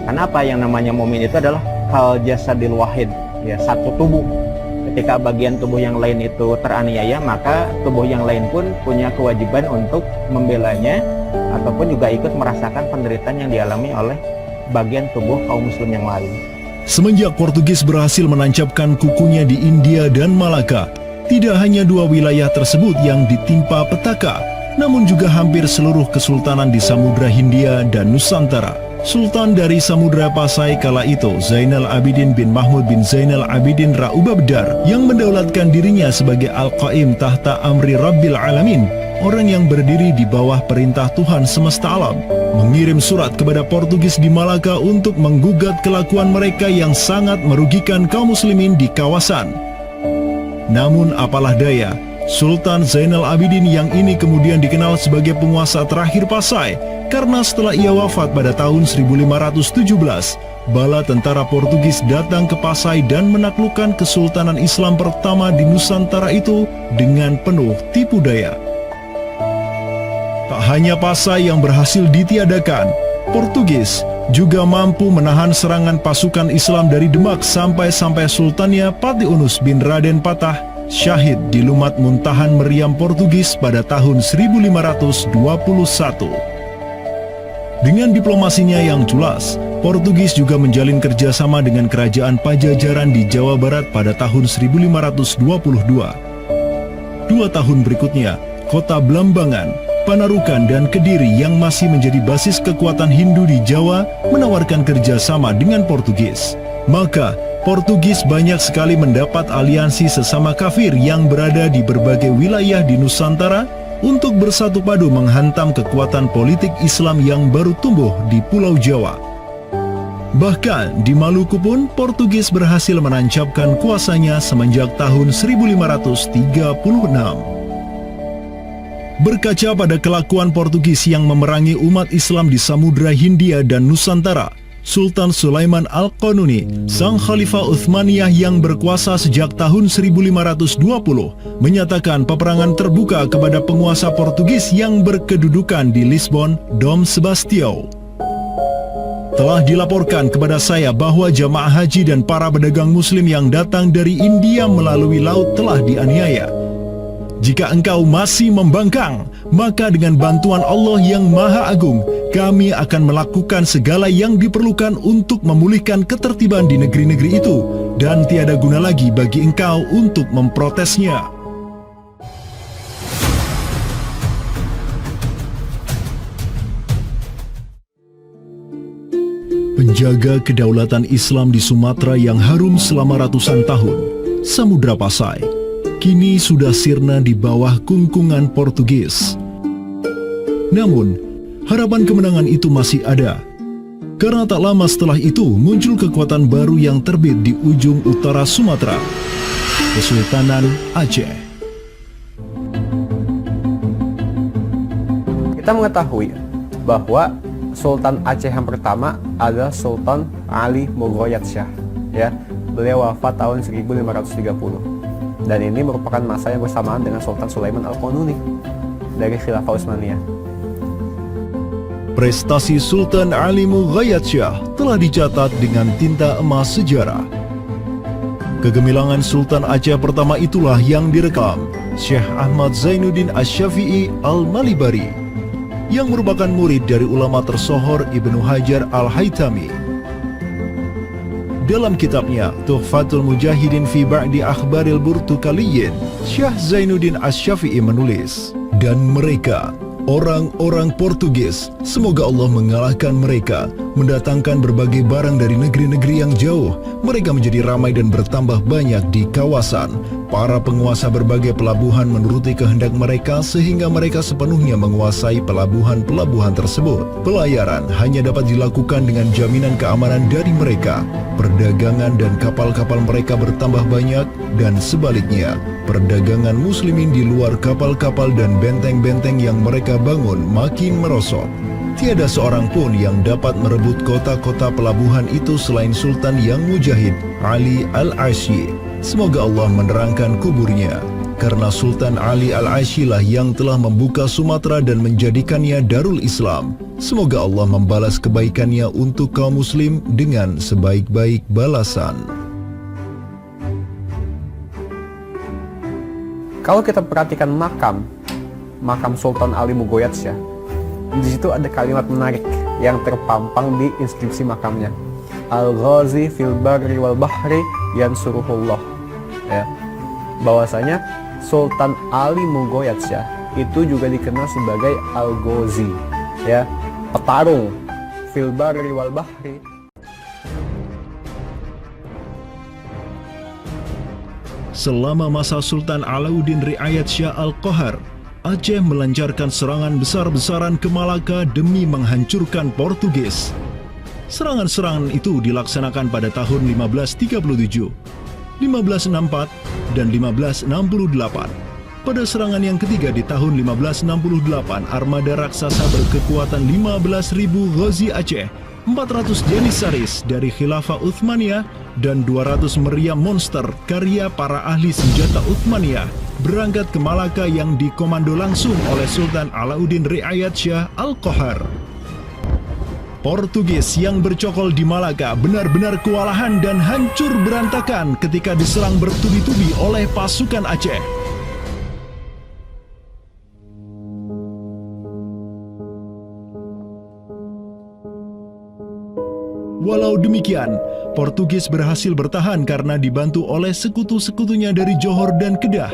Kenapa? Yang namanya mukmin itu adalah kal jasadil wahid, ya, satu tubuh. Ketika bagian tubuh yang lain itu teraniaya, maka tubuh yang lain pun punya kewajiban untuk membelanya ataupun juga ikut merasakan penderitaan yang dialami oleh bagian tubuh kaum Muslim yang lain. Semenjak Portugis berhasil menancapkan kukunya di India dan Malaka, tidak hanya dua wilayah tersebut yang ditimpa petaka, namun juga hampir seluruh kesultanan di Samudra Hindia dan Nusantara. Sultan dari Samudra Pasai kala itu, Zainal Abidin bin Mahmud bin Zainal Abidin Ra Ubabdar, yang mendaulatkan dirinya sebagai Al-Qaim tahta Amri Rabbil Alamin, orang yang berdiri di bawah perintah Tuhan semesta alam, mengirim surat kepada Portugis di Malaka untuk menggugat kelakuan mereka yang sangat merugikan kaum muslimin di kawasan. Namun apalah daya, Sultan Zainal Abidin yang ini kemudian dikenal sebagai penguasa terakhir Pasai, karena setelah ia wafat pada tahun 1517, bala tentara Portugis datang ke Pasai dan menaklukkan kesultanan Islam pertama di Nusantara itu dengan penuh tipu daya. Tak hanya Pasai yang berhasil ditiadakan, Portugis juga mampu menahan serangan pasukan Islam dari Demak sampai Sultannya Patiunus bin Raden Patah syahid di Lumat Muntahan Meriam Portugis pada tahun 1521. Dengan diplomasinya yang jelas, Portugis juga menjalin kerjasama dengan kerajaan Pajajaran di Jawa Barat pada tahun 1522. 2 tahun berikutnya, kota Blambangan, Panarukan dan Kediri yang masih menjadi basis kekuatan Hindu di Jawa menawarkan kerjasama dengan Portugis. Maka, Portugis banyak sekali mendapat aliansi sesama kafir yang berada di berbagai wilayah di Nusantara untuk bersatu padu menghantam kekuatan politik Islam yang baru tumbuh di Pulau Jawa. Bahkan di Maluku pun Portugis berhasil menancapkan kuasanya semenjak tahun 1536. Berkaca pada kelakuan Portugis yang memerangi umat Islam di Samudra Hindia dan Nusantara, Sultan Sulaiman Al-Qanuni, sang Khalifah Uthmaniyah yang berkuasa sejak tahun 1520, menyatakan peperangan terbuka kepada penguasa Portugis yang berkedudukan di Lisbon, Dom Sebastião. Telah dilaporkan kepada saya bahwa jamaah haji dan para pedagang muslim yang datang dari India melalui laut telah dianiaya. Jika engkau masih membangkang, maka dengan bantuan Allah yang Maha Agung, kami akan melakukan segala yang diperlukan untuk memulihkan ketertiban di negeri-negeri itu, dan tiada guna lagi bagi engkau untuk memprotesnya. Penjaga kedaulatan Islam di Sumatera yang harum selama ratusan tahun, Samudra Pasai, kini sudah sirna di bawah kungkungan Portugis. Namun, harapan kemenangan itu masih ada. Karena tak lama setelah itu muncul kekuatan baru yang terbit di ujung utara Sumatera, Kesultanan Aceh. Kita mengetahui bahwa Sultan Aceh yang pertama adalah Sultan Ali Mughayat Shah. Ya, beliau wafat tahun 1530. Dan ini merupakan masa yang bersamaan dengan Sultan Sulaiman Al-Qanuni dari Khilafah Utsmaniyah. Prestasi Sultan Ali Mughayat Shah telah dicatat dengan tinta emas sejarah. Kegemilangan Sultan Aceh pertama itulah yang direkam Syekh Ahmad Zainuddin Asy-Syafi'i Al-Malibari, yang merupakan murid dari ulama tersohor Ibnu Hajar Al-Haytami. Dalam kitabnya Tuhfatul Mujahidin fi Ba'di Akhbaril Burtukaliyin, Syekh Zainuddin Asy-Syafi'i menulis, dan mereka Orang-orang Portugis, semoga Allah mengalahkan mereka, mendatangkan berbagai barang dari negeri-negeri yang jauh. Mereka menjadi ramai dan bertambah banyak di kawasan. Para penguasa berbagai pelabuhan menuruti kehendak mereka sehingga mereka sepenuhnya menguasai pelabuhan-pelabuhan tersebut. Pelayaran hanya dapat dilakukan dengan jaminan keamanan dari mereka. Perdagangan dan kapal-kapal mereka bertambah banyak dan sebaliknya, perdagangan muslimin di luar kapal-kapal dan benteng-benteng yang mereka bangun makin merosot. Tiada seorang pun yang dapat merebut kota-kota pelabuhan itu selain Sultan yang mujahid, Ali Al-Ashi. Semoga Allah menerangkan kuburnya. Karena Sultan Ali Al-Ashi lah yang telah membuka Sumatera dan menjadikannya Darul Islam. Semoga Allah membalas kebaikannya untuk kaum muslim dengan sebaik-baik balasan. Kalau kita perhatikan makam Sultan Ali Mugoyatsyah, di situ ada kalimat menarik yang terpampang di inskripsi makamnya. Al-Ghazi fil barri wal bahri yansuruhullah. Ya. Bahwasanya Sultan Ali Mugoyatsyah itu juga dikenal sebagai Al-Ghazi, ya, petarung fil barri wal bahri. Selama masa Sultan Alauddin Riayat Shah Al-Qahar, Aceh melancarkan serangan besar-besaran ke Malaka demi menghancurkan Portugis. Serangan-serangan itu dilaksanakan pada tahun 1537, 1564, dan 1568. Pada serangan yang ketiga di tahun 1568, armada raksasa berkekuatan 15.000 Ghazi Aceh, 400 Janissaris dari Khilafah Uthmaniyah, dan 200 meriam monster karya para ahli senjata Uthmaniyah berangkat ke Malaka yang dikomando langsung oleh Sultan Alauddin Riayat Shah Al-Qahar. Portugis yang bercokol di Malaka benar-benar kewalahan dan hancur berantakan ketika diserang bertubi-tubi oleh pasukan Aceh. Walau demikian, Portugis berhasil bertahan karena dibantu oleh sekutu-sekutunya dari Johor dan Kedah.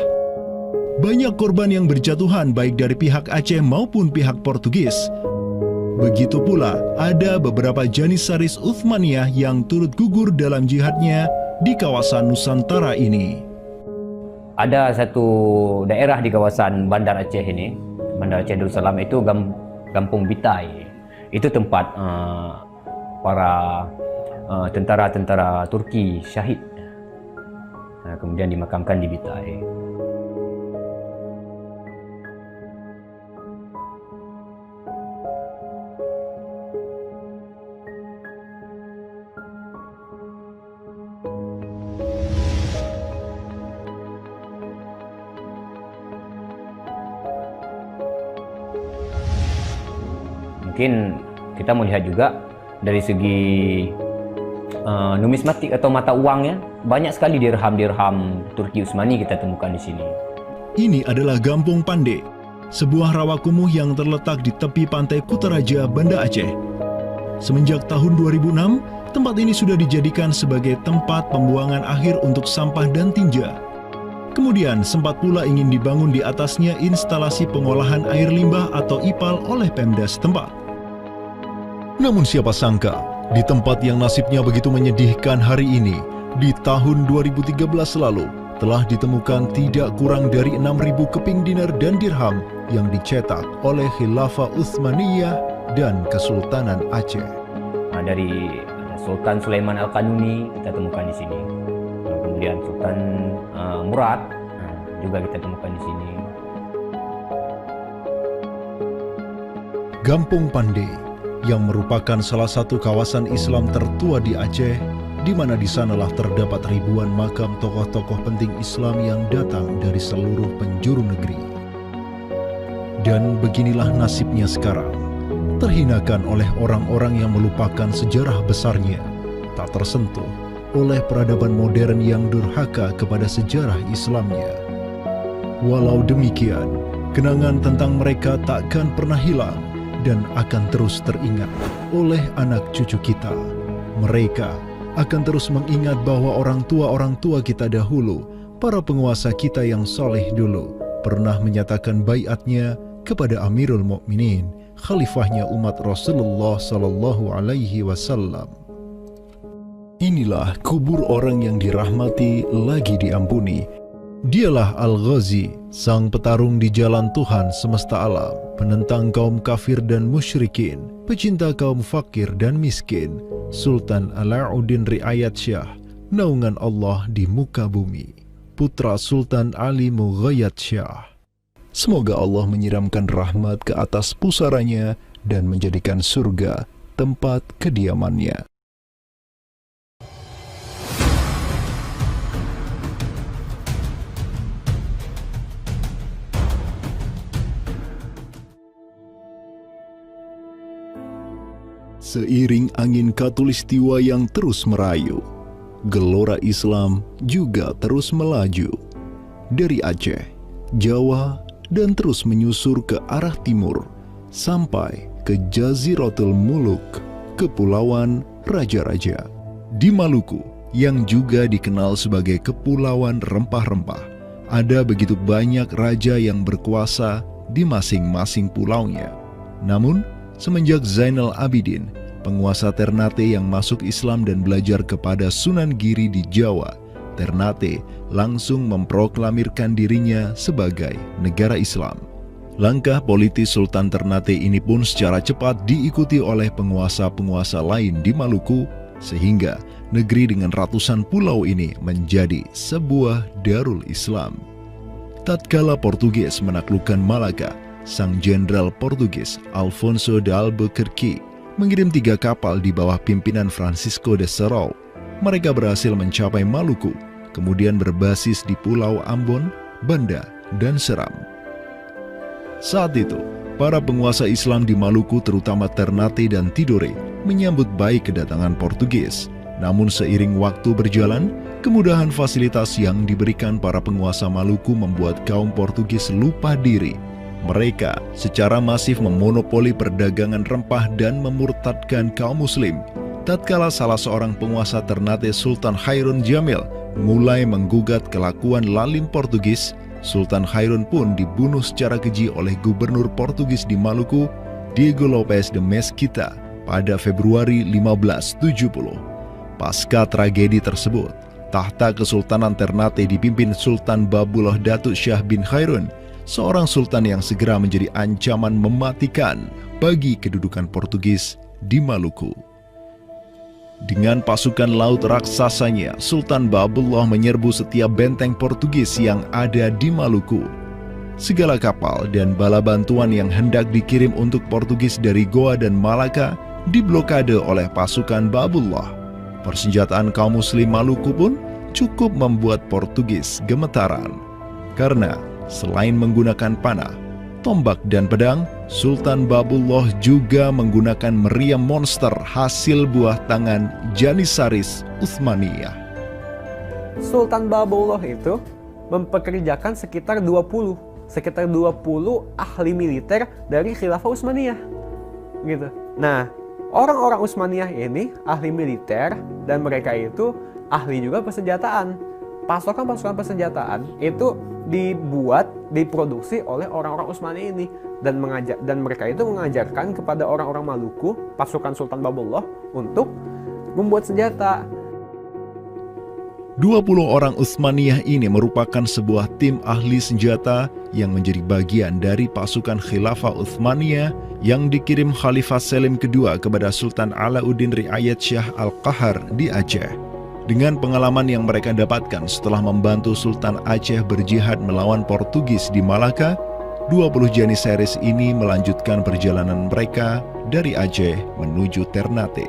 Banyak korban yang berjatuhan baik dari pihak Aceh maupun pihak Portugis. Begitu pula ada beberapa Janissaris Uthmaniyah yang turut gugur dalam jihadnya di kawasan Nusantara ini. Ada satu daerah di kawasan Bandar Aceh ini, Bandar Aceh Darussalam itu Kampung Bitai. Itu tempat para tentara-tentara Turki syahid, kemudian dimakamkan di Bitai. Mungkin kita melihat juga dari segi numismatik atau mata uangnya, banyak sekali dirham-dirham Turki Utsmani kita temukan di sini. Ini adalah Gampung Pande, sebuah rawa kumuh yang terletak di tepi pantai Kutaraja, Banda Aceh. Semenjak tahun 2006, tempat ini sudah dijadikan sebagai tempat pembuangan akhir untuk sampah dan tinja. Kemudian sempat pula ingin dibangun di atasnya instalasi pengolahan air limbah atau IPAL oleh Pemda setempat. Namun siapa sangka, di tempat yang nasibnya begitu menyedihkan hari ini, di tahun 2013 lalu, telah ditemukan tidak kurang dari 6.000 keping dinar dan dirham yang dicetak oleh Khilafah Utsmaniyah dan Kesultanan Aceh. Dari Sultan Sulaiman Al-Kanuni kita temukan di sini. Kemudian Sultan Murad juga kita temukan di sini. Gampung Pande yang merupakan salah satu kawasan Islam tertua di Aceh, di mana di sanalah terdapat ribuan makam tokoh-tokoh penting Islam yang datang dari seluruh penjuru negeri. Dan beginilah nasibnya sekarang, terhinakan oleh orang-orang yang melupakan sejarah besarnya, tak tersentuh oleh peradaban modern yang durhaka kepada sejarah Islamnya. Walau demikian, kenangan tentang mereka takkan pernah hilang dan akan terus teringat oleh anak cucu kita. Mereka akan terus mengingat bahwa orang tua kita dahulu, para penguasa kita yang soleh dulu, pernah menyatakan baiatnya kepada Amirul Mukminin, khalifahnya umat Rasulullah Sallallahu Alaihi Wasallam. Inilah kubur orang yang dirahmati lagi diampuni. Dialah Al-Ghazi, sang petarung di jalan Tuhan semesta alam, penentang kaum kafir dan musyrikin, pecinta kaum fakir dan miskin, Sultan Alauddin Riayat Shah, naungan Allah di muka bumi, putra Sultan Ali Mughayat Shah. Semoga Allah menyiramkan rahmat ke atas pusaranya dan menjadikan surga tempat kediamannya. Seiring angin Katulistiwa yang terus merayu, gelora Islam juga terus melaju dari Aceh, Jawa, dan terus menyusur ke arah timur sampai ke Jaziratul Muluk, Kepulauan Raja-Raja. Di Maluku, yang juga dikenal sebagai Kepulauan Rempah-Rempah, ada begitu banyak raja yang berkuasa di masing-masing pulaunya. Namun, semenjak Zainal Abidin, penguasa Ternate yang masuk Islam dan belajar kepada Sunan Giri di Jawa, Ternate langsung memproklamirkan dirinya sebagai negara Islam. Langkah politis Sultan Ternate ini pun secara cepat diikuti oleh penguasa-penguasa lain di Maluku, sehingga negeri dengan ratusan pulau ini menjadi sebuah darul Islam. Tatkala Portugis menaklukkan Malaka, sang jenderal Portugis Alfonso de Albuquerque mengirim 3 kapal di bawah pimpinan Francisco de Serol. Mereka berhasil mencapai Maluku, kemudian berbasis di Pulau Ambon, Banda, dan Seram. Saat itu, para penguasa Islam di Maluku terutama Ternate dan Tidore menyambut baik kedatangan Portugis. Namun seiring waktu berjalan, kemudahan fasilitas yang diberikan para penguasa Maluku membuat kaum Portugis lupa diri. Mereka secara masif memonopoli perdagangan rempah dan memurtadkan kaum muslim. Tatkala salah seorang penguasa Ternate, Sultan Hairun Jamil, mulai menggugat kelakuan lalim Portugis, Sultan Hairun pun dibunuh secara keji oleh gubernur Portugis di Maluku, Diego Lopes de Mesquita, pada Februari 1570. Pasca tragedi tersebut, tahta Kesultanan Ternate dipimpin Sultan Babullah Datuk Shah bin Hairun, seorang sultan yang segera menjadi ancaman mematikan bagi kedudukan Portugis di Maluku. Dengan pasukan laut raksasanya, Sultan Babullah menyerbu setiap benteng Portugis yang ada di Maluku. Segala kapal dan bala bantuan yang hendak dikirim untuk Portugis dari Goa dan Malaka diblokade oleh pasukan Babullah. Persenjataan kaum muslim Maluku pun cukup membuat Portugis gemetaran. Karena selain menggunakan panah, tombak, dan pedang, Sultan Babullah juga menggunakan meriam monster hasil buah tangan Janissaris Utsmaniyah. Sultan Babullah itu mempekerjakan sekitar 20 ahli militer dari Khilafah Utsmaniyah. Gitu. Nah, orang-orang Utsmaniyah ini ahli militer dan mereka itu ahli juga persenjataan. Pasukan-pasukan persenjataan itu diproduksi oleh orang-orang Utsmani ini dan mereka itu mengajarkan kepada orang-orang Maluku, pasukan Sultan Babullah, untuk membuat senjata. 20 orang Utsmaniyah ini merupakan sebuah tim ahli senjata yang menjadi bagian dari pasukan Khilafah Utsmaniyah yang dikirim Khalifah Selim II kepada Sultan Alauddin Riayat Shah Al-Qahar di Aceh. Dengan pengalaman yang mereka dapatkan setelah membantu Sultan Aceh berjihad melawan Portugis di Malaka, 20 Janissaris ini melanjutkan perjalanan mereka dari Aceh menuju Ternate.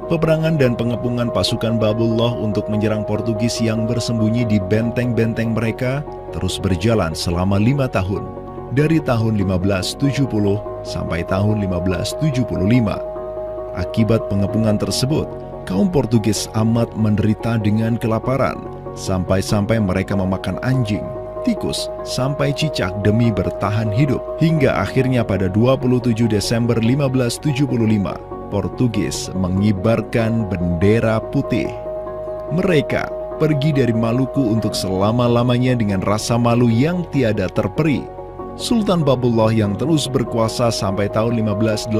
Peperangan dan pengepungan pasukan Babullah untuk menyerang Portugis yang bersembunyi di benteng-benteng mereka terus berjalan selama 5 tahun, dari tahun 1570 sampai tahun 1575. Akibat pengepungan tersebut, kaum Portugis amat menderita dengan kelaparan, sampai-sampai mereka memakan anjing, tikus, sampai cicak demi bertahan hidup. Hingga akhirnya pada 27 Desember 1575, Portugis mengibarkan bendera putih. Mereka pergi dari Maluku untuk selama-lamanya dengan rasa malu yang tiada terperi. Sultan Babullah yang terus berkuasa sampai tahun 1583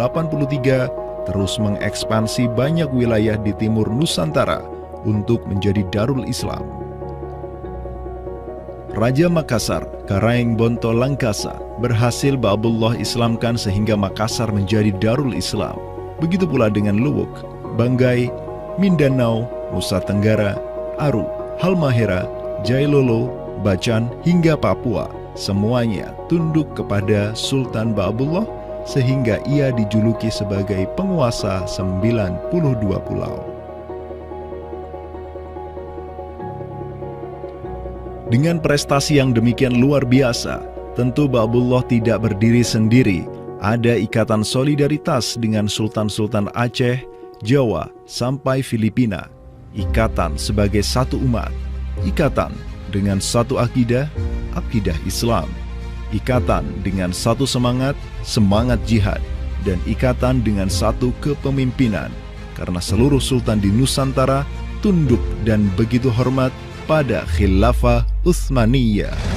terus mengekspansi banyak wilayah di timur Nusantara untuk menjadi Darul Islam. Raja Makassar, Karaeng Bonto Langkasa, berhasil Babullah Islamkan sehingga Makassar menjadi Darul Islam. Begitu pula dengan Luwuk, Banggai, Mindanao, Nusa Tenggara, Aru, Halmahera, Jailolo, Bacan, hingga Papua. Semuanya tunduk kepada Sultan Babullah sehingga ia dijuluki sebagai penguasa 92 pulau. Dengan prestasi yang demikian luar biasa, tentu Babullah tidak berdiri sendiri. Ada ikatan solidaritas dengan sultan-sultan Aceh, Jawa, sampai Filipina. Ikatan sebagai satu umat, ikatan dengan satu akidah, akidah Islam, ikatan dengan satu semangat, semangat jihad, dan ikatan dengan satu kepemimpinan, karena seluruh sultan di Nusantara tunduk dan begitu hormat pada Khilafah Utsmaniyah.